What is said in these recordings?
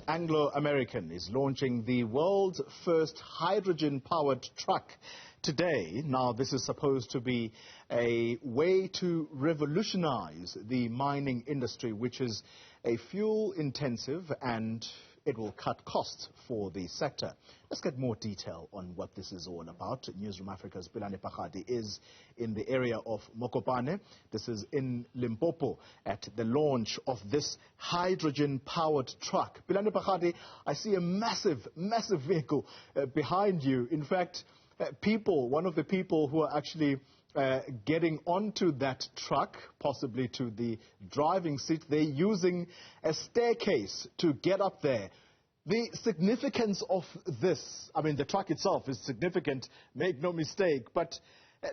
Anglo American is launching the world's first hydrogen-powered truck today. Now, this is supposed to be a way to revolutionize the mining industry, which is a fuel-intensive, and it will cut costs for the sector. Let's get more detail on what this is all about. Newzroom Africa's Pelane Phakgadi is in the area of Mogalakwena. This is in Limpopo at the launch of this hydrogen-powered truck. Pelane Phakgadi, I see a massive vehicle behind you. In fact, one of the people who are actually getting onto that truck, possibly to the driving seat, they're using a staircase to get up there. The significance of this, I mean, the truck itself is significant, make no mistake, but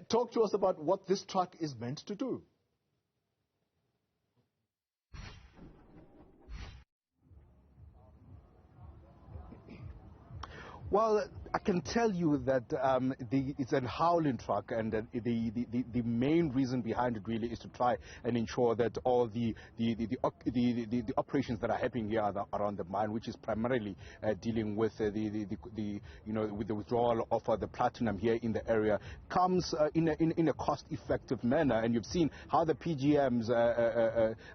talk to us about what this truck is meant to do. Well, I can tell you that it's a howling truck, and the main reason behind it really is to try and ensure that all the operations that are happening here around the mine, which is primarily dealing with with the withdrawal of the platinum here in the area, comes in a cost-effective manner. And you've seen how the PGMs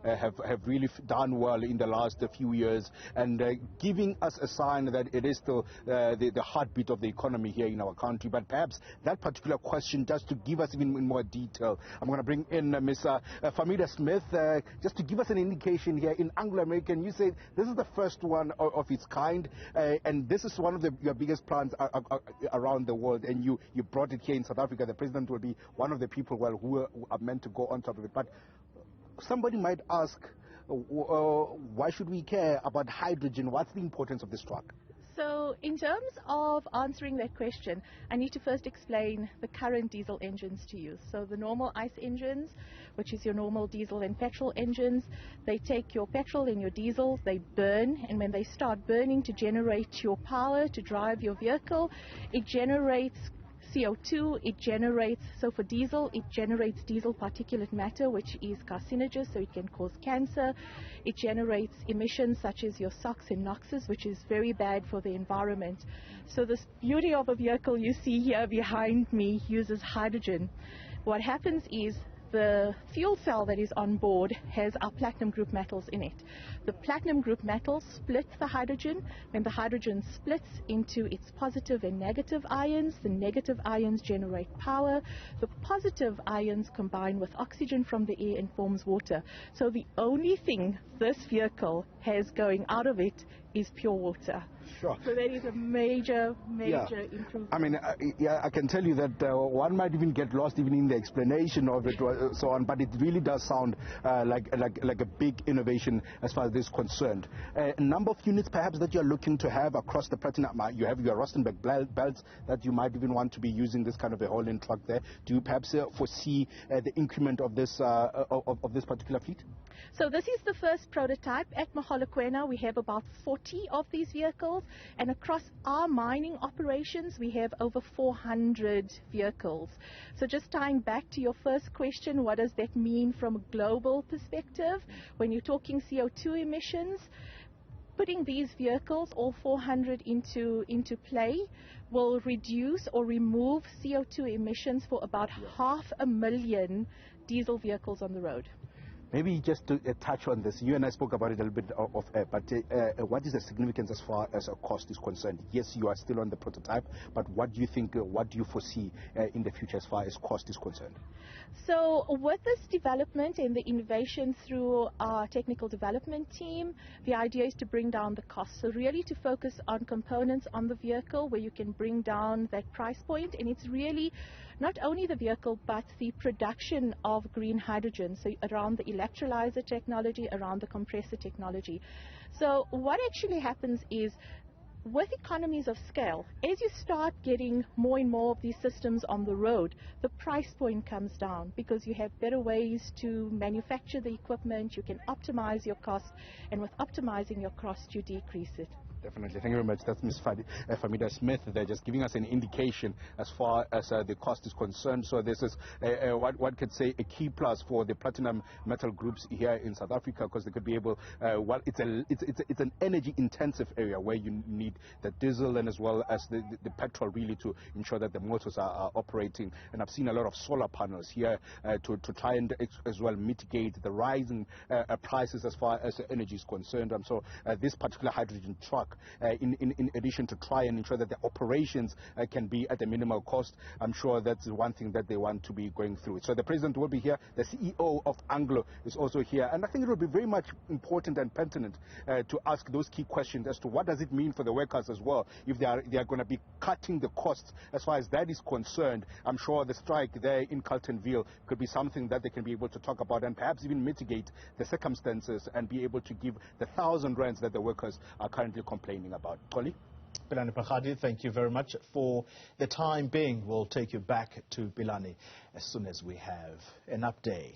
have really done well in the last few years, and giving us a sign that it is still the heartbeat of the economy here in our country. But perhaps that particular question, just to give us even in more detail, I'm going to bring in Ms. Famida Smith, just to give us an indication here. In Anglo American, you say this is the first one of its kind, and this is one of your biggest plans around the world, and you brought it here in South Africa. The president will be one of the people who are meant to go on top of it. But somebody might ask, why should we care about hydrogen? What's the importance of this truck? So in terms of answering that question, I need to first explain the current diesel engines to you. So the normal ICE engines, which is your normal diesel and petrol engines, they take your petrol and your diesel, they burn, and when they start burning to generate your power to drive your vehicle, it generates CO2, so for diesel, it generates diesel particulate matter, which is carcinogenous, so it can cause cancer. It generates emissions such as your SOx and NOxes, which is very bad for the environment. So this beauty of a vehicle you see here behind me uses hydrogen. What happens is the fuel cell that is on board has our platinum group metals in it. The platinum group metals split the hydrogen. When the hydrogen splits into its positive and negative ions, the negative ions generate power. The positive ions combine with oxygen from the air and forms water. So the only thing this vehicle has going out of it is pure water. Sure. So that is a major improvement. I mean, I can tell you that one might even get lost even in the explanation of it, so on. But it really does sound like a big innovation as far as this is concerned. A number of units, perhaps, that you're looking to have across the platinum. You have your Rustenburg belts that you might even want to be using this kind of a hauling truck there. Do you perhaps foresee the increment of this of this particular fleet? So this is the first prototype. At Mogalakwena, we have about 40 of these vehicles, and across our mining operations, we have over 400 vehicles. So just tying back to your first question, what does that mean from a global perspective? When you're talking CO2 emissions, putting these vehicles, all 400 into play, will reduce or remove CO2 emissions for about 500,000 diesel vehicles on the road. Maybe just to touch on this, you and I spoke about it a little bit off air, but what is the significance as far as a cost is concerned? Yes, you are still on the prototype, but what do you think, what do you foresee in the future as far as cost is concerned? So with this development and the innovation through our technical development team, the idea is to bring down the cost. So really to focus on components on the vehicle where you can bring down that price point, and it's really not only the vehicle but the production of green hydrogen, so around the electrolyzer technology, around the compressor technology. So what actually happens is, with economies of scale, as you start getting more and more of these systems on the road, the price point comes down because you have better ways to manufacture the equipment, you can optimize your cost, and with optimizing your cost, you decrease it. Definitely. Thank you very much. That's Ms. Famida Smith. They're just giving us an indication as far as the cost is concerned. So this is what one could say a key plus for the platinum metal groups here in South Africa, because they could be able, it's an energy intensive area where you need the diesel and as well as the petrol really to ensure that the motors are operating. And I've seen a lot of solar panels here to try and as well mitigate the rising prices as far as energy is concerned. So this particular hydrogen truck, in addition to try and ensure that the operations can be at a minimal cost, I'm sure that's one thing that they want to be going through. So the president will be here. The CEO of Anglo is also here. And I think it will be very much important and pertinent to ask those key questions as to what does it mean for the workers as well. If they are going to be cutting the costs as far as that is concerned, I'm sure the strike there in Carltonville could be something that they can be able to talk about and perhaps even mitigate the circumstances and be able to give the 1,000 rands that the workers are currently complaining about. Xoli? Pelane Phakgadi, thank you very much. For the time being, we'll take you back to Pelane as soon as we have an update.